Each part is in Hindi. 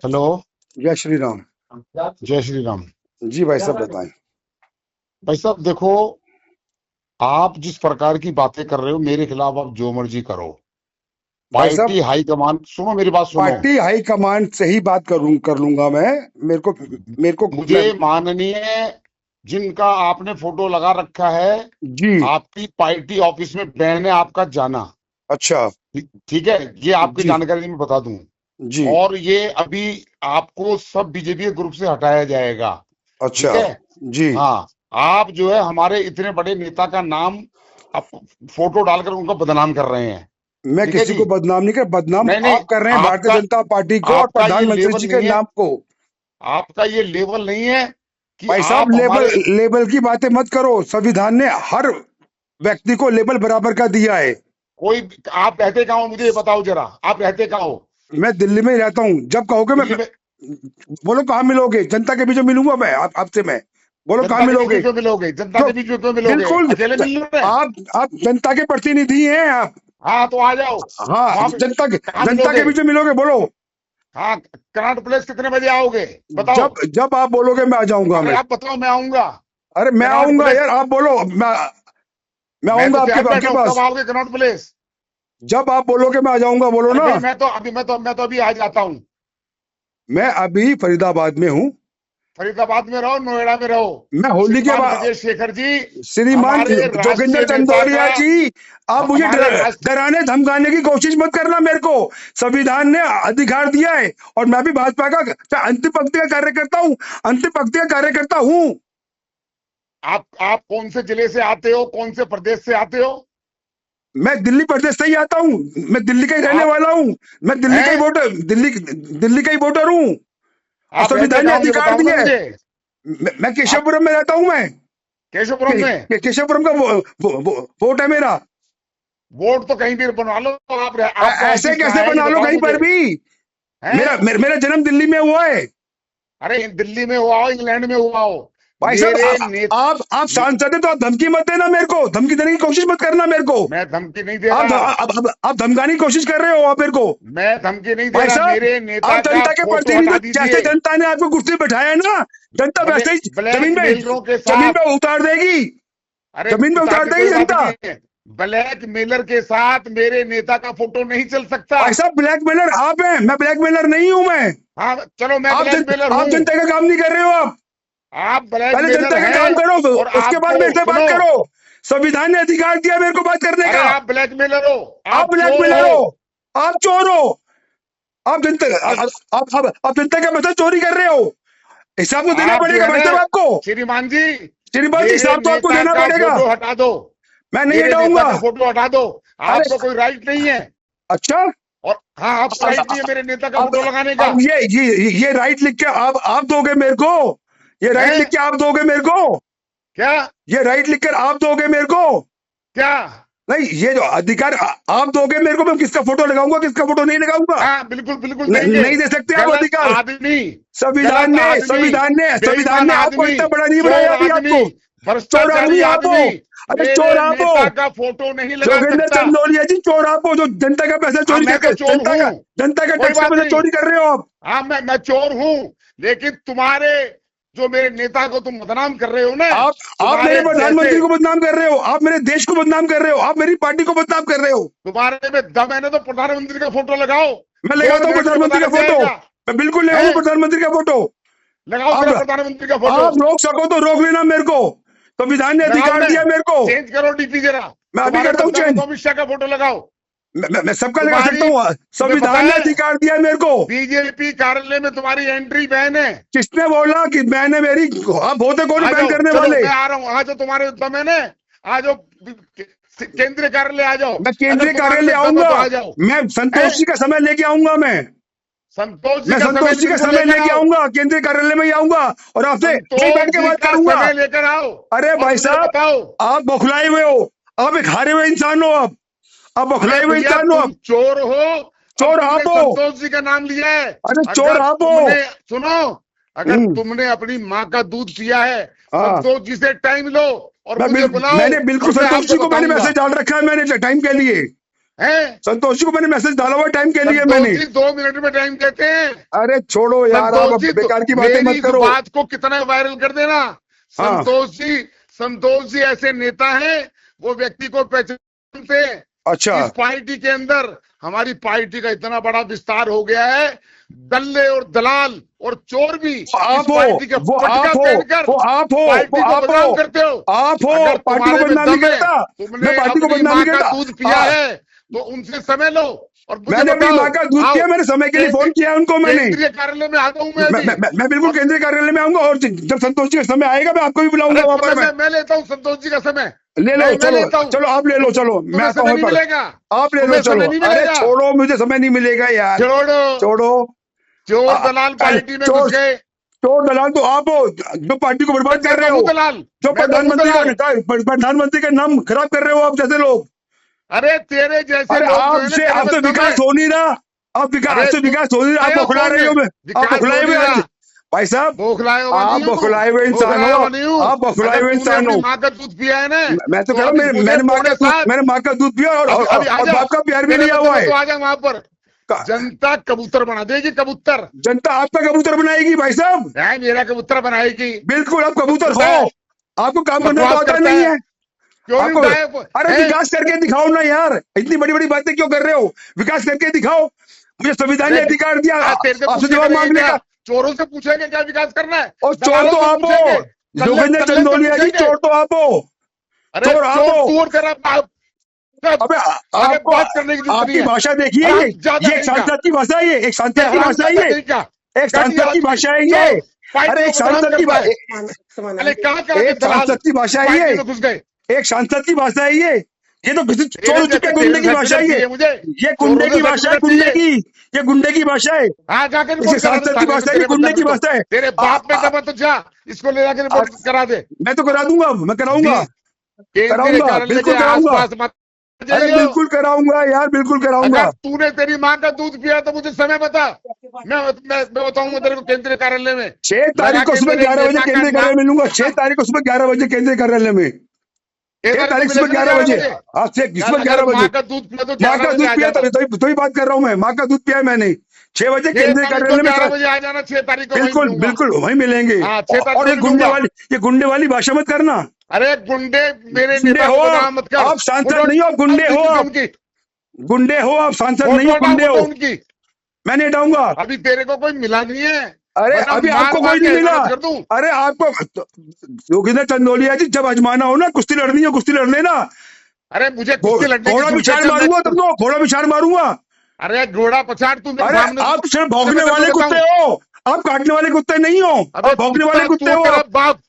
हेलो। जय श्री राम। जय श्री राम। जी भाई साहब बताएं। भाई साहब देखो, आप जिस प्रकार की बातें कर रहे हो, मेरे खिलाफ आप जो मर्जी करो। भाई साहब पार्टी हाईकमान, सुनो मेरी बात सुनो। पार्टी हाई कमांड से ही बात कर लूंगा मैं। मेरे को मुझे माननीय, जिनका आपने फोटो लगा रखा है, जी। आपकी पार्टी ऑफिस में बैन है आपका जाना। अच्छा। ठीक है, ये आपकी जी जानकारी मैं बता दूं। जी। और ये अभी आपको सब बीजेपी के ग्रुप से हटाया जाएगा। अच्छा। ठीक है। जी। हाँ, आप जो है हमारे इतने बड़े नेता का नाम आप फोटो डालकर उनका बदनाम कर रहे हैं। मैं ठीक है किसी जी। को बदनाम नहीं कर, बदनाम नहीं नहीं, आप कर रहे हैं भारतीय आपका जनता पार्टी को और आपका ये प्रधानमंत्री लेवल जी के नहीं है। नाम को। आपका ये लेवल नहीं है कि भाई साहब आप लेबल हमारे। लेबल की बातें मत करो। संविधान ने हर व्यक्ति को लेबल बराबर का दिया है। कोई, आप रहते कहाँ हो मुझे ये बताओ जरा, आप रहते कहाँ हो? मैं दिल्ली में ही रहता हूँ। जब कहोगे दिल्ली मैं में? बोलो कहाँ मिलोगे? जनता के बीच में मिलूंगा मैं आपसे। मैं बोलो कहाँ जनता के बीच में मिलोगे? क्यों मिलोगे? जनता क्यों? के बीच में क्यों मिलोगे? बिल्कुल। अकेले मिल रहे हैं? आप जनता के प्रतिनिधि हैं आप। हाँ तो आ जाओ। हाँ वहां पे कहाँ जनता के मिलोगे? बीच में मिलोगे बोलो। हाँ, कनॉट प्लेस कितने बजे आओगे? बताओ। जब आप बोलोगे मैं आ जाऊंगा अरे मैं। आप बताओ, मैं आऊंगा। अरे मैं कनॉट आऊंगा प्लेस। यार, आप बोलो। मैं मैं आऊंगा तो आपके तैयार आपके बैठा हूँ, पास। कब आओगे कनॉट प्लेस? जब आप बोलोगे मैं आ जाऊंगा, बोलो अरे ना। भाई, मैं तो अभी आ जाता हूँ। मैं अभी फरीदाबाद में हूँ। फरीदाबाद में रहो, नोएडा में रहो। मैं होली के श्रीमान बाद। विजय शेखर जी, श्रीमान हमारे जोगिंदर राष्ट्रीय नेता चंदोलिया का, जी, आप मुझे हमारे राष्ट्र डराने धमकाने की कोशिश मत करना मेरे को। संविधान ने अधिकार दिया है और मैं भी भाजपा का अंतिम पंक्ति का कार्यकर्ता हूँ। अंतिम पंक्ति का कार्यकर्ता हूँ। आप कौन से जिले से आते हो, कौन से प्रदेश से आते हो? मैं दिल्ली प्रदेश से ही आता हूँ। मैं दिल्ली का ही रहने आप वाला हूँ। मैं दिल्ली का ही हैं? वोटर, दिल्ली का ही वोटर हूँ। और आप रहते संविधान ने कहाँ हो ये अधिकार बताओगे दिया है। मुझे? मैं आप केशवपुरम में रहता हूँ मैं। केशवपुरम में? केशवपुरम का वोट है मेरा। वोट तो कहीं भी बनवा लो। आपका ऐसे ऑफिस कहाँ कैसे है ये बना लो बताओ कहीं मुझे। पर भी? हैं? मेरा जन्म दिल्ली में हुआ है। अरे दिल्ली में हुआ हो, इंग्लैंड में हुआ हो, भाई साहब मेरे नेता। आप सांसद हैं तो आप धमकी मत देना मेरे को। धमकी देने की कोशिश मत करना मेरे को। मैं धमकी नहीं दे रहा। आप धमकाने की कोशिश कर रहे हो आप मेरे को। मैं धमकी नहीं दे भाई रहा, साहब मेरे नेता आप का जनता के फोटो प्रतिनिधि, हटा जैसे दीजिए। जनता ने आपको कुर्सी पे बैठाया है ना, जनता मुझे वैसे ही ब्लैक मेलरों के जमीन साथ। पे उतार देगी। अरे जमीन पे पिता उतार की देगी कोई बात जनता। नहीं है। ब्लैक मेलर के साथ मेरे नेता का फोटो नहीं चल सकता। भाई साहब ब्लैकमेलर आप हैं, मैं ब्लैकमेलर नहीं हूं मैं। हाँ चलो, मैं ब्लैक मेलर आप हूं। जनता का काम नहीं कर रहे हो आप। आप ब्लैक पहले मेलर जनता का काम हैं। करो, और उसके बाद आपको मेरे से बात सुनो। करो। संविधान ने अधिकार दिया मेरे को बात करने अरे का। आप ब्लैक मेलर हो। आप आप चोर ब्लैकमेलर हो। हो। आप चोर हो। आप जनता और आप जनता का पैसा चोरी कर रहे हो। हिसाब तो देना आप जो पड़ेगा है भाई ना, साहब आपको। श्रीमान जी, श्रीमान जी मेरे हिसाब तो आपको नेता देना का पड़ेगा। फोटो हटा दो। मैं नहीं मेरे नेता हटाऊंगा। का फोटो हटा दो। अरे आपको कोई राइट नहीं है। अच्छा। और हाँ, आपको राइट नहीं है मेरे नेता का अब फोटो लगाने का। अब ये राइट लिख के आप दोगे मेरे को। ये राइट लिख हैं? के आप दोगे मेरे को। क्या? ये राइट लिखकर आप दोगे मेरे को। क्या? नहीं, ये जो अधिकार आप दोगे मेरे को, मैं किसका फोटो लगाऊंगा किसका फोटो नहीं लगाऊंगा। हाँ बिल्कुल बिल्कुल देंगे। नहीं दे सकते आप गलत अधिकार। आदमी। संविधान गलत ने आदमी। संविधान बेईमान ने आपको आदमी। इतना बड़ा नहीं बनाया चोर अभी आदमी। आपको। चोर भ्रष्टाचारी आदमी आप हो। आदमी। अरे चोर मेरे आप नेता हो। का फोटो नहीं लगा जोगिंदर सकता। चंदोलिया जी, चोर आप हो जो जनता का पैसा हाँ चोरी मैं तो करके चोर हूँ। जनता का कोई टैक्स का बात पैसा नहीं। चोरी कर रहे हो आप। हाँ मैं चोर हूँ। लेकिन तुम्हारे, जो मेरे नेता को तुम बदनाम कर रहे हो ना, आप मेरे तुम्हारे जैसे, प्रधानमंत्री को बदनाम कर रहे हो। आप मेरे देश को बदनाम कर रहे हो। आप मेरी पार्टी को बदनाम कर रहे हो। तुम्हारे में दम है ना तो प्रधानमंत्री का फोटो लगाओ। मैं दो लगाता हूँ मिनट में प्रधानमंत्री पता का लग फोटो। जाएगा। मैं बिल्कुल लगाऊंगा हैं? प्रधानमंत्री का फोटो। लगाओ आप जरा प्रधानमंत्री का फोटो। आप रोक सको तो रोक लेना मेरे को। संविधान ने लगाओ अधिकार ना। दिया मेरे को। चेंज करो डीपी जरा। मैं अभी तुम्हारे करता हूँ बदले में चेंज। तो अमित शाह का फोटो लगाओ। मैं सबका लगा सकता तुम्हारी, हूँ। तुम्हें पता संविधान ने है, अधिकार दिया मेरे को। बीजेपी कार्यालय में तुम्हारी एंट्री बैन है। किसने बोला कि मैंने मेरी? आप होते कौन आ बैन जाओ, करने चलो वाले? मैं आ रहा हूँ। आ जाओ, तुम्हारे दम है ना। आ जाओ। केंद्रीय कार्यालय आ जाओ। मैं अगर केंद्रीय तुम्हारे कार्यालय में दम है आऊंगा। तो आ जाओ। मैं संतोष हैं? जी का समय लेके आऊंगा संतोष जी मैं का समय संतोष जी का बिल्कुल समय लेकर लेके आओ। आऊंगा। केंद्रीय कार्यालय में ही आऊंगा और आपसे वही संतोष बैठ के जी बात का करूंगा। समय लेकर आओ। अरे और भाई मुझे साहब, बताओ। आप बौखलाए हुए हो। आप एक हारे हुए इंसान हो। आप अरे बौखलाए हुए भैया, इंसान हो तुम आप। चोर हो। अब चोर तुमने आप हो। संतोष जी का नाम लिया है। अरे चोर अगर आप हो। तुमने, सुनो, अगर हम्म। तुमने अपनी माँ का दूध पिया है, हाँ। संतोष जी से टाइम लो और मुझे बुलाओ। मैंने बिल्कुल और मैं संतोष आपको जी को मैंने बताऊंगा। मैसेज डाल रखा है मैंने टाइम के लिए। हैं? संतोष जी को मैंने मैसेज डाला हुआ टाइम के लिए संतोष मैंने। जी 2 मिनट में टाइम देते हैं। अरे छोड़ो यार, आप संतोष जी अब बेकार की बातें मेरी मत इस करो। बात को कितना वायरल कर देना। हाँ, संतोष जी ऐसे नेता हैं, वो व्यक्ति को पहचानते हैं। अच्छा, इस पार्टी के अंदर हमारी पार्टी का इतना बड़ा विस्तार हो गया है, दल्ले और दलाल और चोर भी इस आप हो, पार्टी के वो पटका आप हो, पहनकर वो आप हो, पार्टी वो को आप बदनाम हो, करते हो। आप हो। अगर पार्टी को तुम्हारे में बदनाम नहीं दम है, करता, तुमने मैं पार्टी को अपनी बदनाम माँ नहीं का करता। दूध पिया हाँ, है तो उनसे समय लो और मुझे मैंने अपनी बताओ। माँ का दूध आओ पिया, मैंने समय के लिए फोन किया है उनको मैंने। केंद्रीय कार्यालय में आता हूं मैं मैं, अभी। मैं, मैं मैं बिल्कुल और केंद्रीय कार्यालय में आऊंगा, और जब संतोष जी का समय आएगा मैं आपको भी बुलाऊंगा अरे वहां पर। समय मैं लेता हूँ, संतोष जी का समय ले लो, मैं चलो लेता हूँ। चलो, आप ले लो, चलो मैं तुम्हें आता समय हूँ नहीं पर। मिलेगा, आप ले लो, तुम्हें चलो। समय नहीं अरे मिलेगा। छोड़ो, मुझे समय नहीं मिलेगा यार, छोड़ो, छोड़ो। चोर दलाल अरे पार्टी में घुस चोर, गए। चोर दलाल तो आप हो, जो पार्टी को बर्बाद कर मैं रहे तो हूँ हो, दलाल, जो मैं तो हूँ दलाल। प्रधानमंत्री का नाम खराब कर रहे हो आप जैसे लोग। अरे तेरे जैसे अरे लोग जो है ना, तेरे में आपसे दम है। विकास हो नहीं रहा, आप विकास, अरे आपसे तू विकास हो नहीं रहा, आप आया बौखला कौन रही है? हो। आप विकास बौखलाए हो हुए नहीं रहा, आज भाई साहब, बौखलाया हुआ आप नहीं हूँ, बौखलाए हुए इंसान बौखलाया हो, हुआ नहीं हूँ। आप बौखलाए अगर हुए तूने इंसान अपनी हो। माँ का दूध पिया है ना, मैं तो तो कह रहा अभी हूँ, मुझे पौने सात, मैंने माँ का दूध पिया अभी अभी आ और जा, बाप का प्यार भी तेरे लिया बदले हुआ में है। तो आ जा वहां पर। का- जनता कबूतर बना देगी, कबूतर जनता आपका कबूतर बनाएगी भाई साहब, है, मेरा कबूतर बनाएगी। बिल्कुल आप कबूतर उड़ता हो। है, आपको काम करना तो बकवास आता करता नहीं है, है क्यों नहीं आपको। उड़ता है? अरे विकास करके दिखाओ ना यार, इतनी बड़ी बड़ी बातें क्यों कर रहे हो? विकास करके दिखाओ, मुझे संविधान ने अरे अधिकार दिया तेरे से आपसे पूछ के जवाब करेंगे मांगने क्या? का। चोरों से पूछेंगे क्या विकास करना है? और चोर दलालों तो से आप पूछेंगे? हो, दल्ले योगेंद्र दल्ले से चंदोलिया जी, पूछेंगे? चोर तो आप हो, अरे चोर आप चोर हो। तू और तेरा बाप, सब अबे आगे आपको, बात करने की जरूरत नहीं आपकी है। भाषा देखिए, हराम ज्यादा ये एक कहीं का, सांसद की भाषा है, ये एक ये सांसद की हराम भाषा है, ज्यादा ये कहीं का, एक घटिया सांसद की आदमी, भाषा है ये। चोर, पार्टी अरे को एक बदनाम सांसद की करता है। अरे कहाँ के एक दलाल सांसद की भाषा है ये, पार्टी में घुस गए? एक सांसद की भाषा है ये तो किसी चोर तेरे हो चुके जैसे, गुंडे तेरे की भाषा सर्टिफिकेट है चाहिए मुझे, ये चोरों गुंडे से की भाषा है, सर्टिफिकेट चाहिए। ये गुंडे की भाषा है, हाँ जाकर इसे रिपोर्ट करा दे सांसद की थाने में, भाषा नहीं, तेरे गुंडे बदनामी की को। भाषा है। तेरे आ, बाप में आ, दम है तो जा, इसको ले जाकर आ, रिपोर्ट करा दे। मैं तो करा दूंगा, मैं कराऊंगा, जी, केंद्रीय कराऊंगा, कार्यालय के बिल्कुल कराऊंगा। आसपास मत अरे जाइयो। बिल्कुल कराऊंगा यार, बिल्कुल कराऊंगा। अगर तूने तेरी माँ का दूध पिया तो मुझे समय बता, मैं बताऊंगा तेरे को केंद्रीय कार्यालय में 6 तारीख लगा को के सुबह मेरे 11 बजे नेता का केंद्रीय कार्यालय नाम। में मिलूंगा, 6 तारीख को सुबह 11 बजे केंद्रीय कार्यालय में, 6 छह तारीख को तारीख सुबह मिलेगा ना 11 बजे, 11 बजे? आज से यार सुबह अगर 11 बजे। माँ का दूध पिया तो माँ 11 का बजे दूध आ पिया, जाना। तो ही बात कर रहा हूँ मैं, माँ का दूध पिया है मैंने। 6 बजे 6 केंद्रीय तारीख को कार्यालय में 11 बजे आ जाना, 6 तारीख को वहीं बिल्कुल मिलूंगा। बिल्कुल वहीं मिलेंगे। हाँ 6 तारीख और को मिलूंगा। ये गुंडे वाली भाषा मत करना। अरे गुंडे, मेरे गुंडे नेता हो को बदनाम मत कर। आप, सांसद फोटो नहीं हो, आप गुंडे हो, हटाओ आप उनकी, गुंडे हो, आप सांसद नहीं फोटो हो, हटाओ, गुंडे हो। उनकी। मैं नहीं हटाऊंगा। अभी तेरे को कोई मिला नहीं है, अरे वरना अभी मार आपको मार कोई के नहीं मिला। हैरान कर दूं। अरे आपको योगेंद्र चंदोलिया जी, जब आजमाना हो ना, कुश्ती लड़नी हो, कुश्ती लड़ लेना। अरे मुझे कुश्ती लड़ने की घोड़ा जरूरत है पिछाड़ जब मैं। मारूंगा तुमको, घोड़ा पिछाड़ मारूंगा। अरे घोड़ा पछाड़, तू मेरे अरे सामने आप सिर्फ मैं भौंकने तेरे को वाले कुत्ते बताऊं। हो, आप काटने वाले कुत्ते नहीं हो, अबे आप भौंकने वाले कुत्ता कुत्ते तू, हो तेरा आप। बाप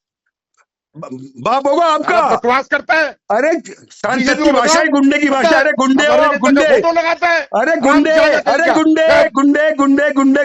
बाप होगा आपका। अरे बकवास करता है, अरे सांसद बीजेपी की को भाषा बताओ है, गुंडे की करता भाषा। है, अरे गुंडे हो हमारे आप, नेता का गुंडे। फोटो लगाता है। अरे राम गुंडे, ज्यादा कहीं अरे का गुंडे, है। गुंडे गुंडे गुंडे गुंडे गुंडे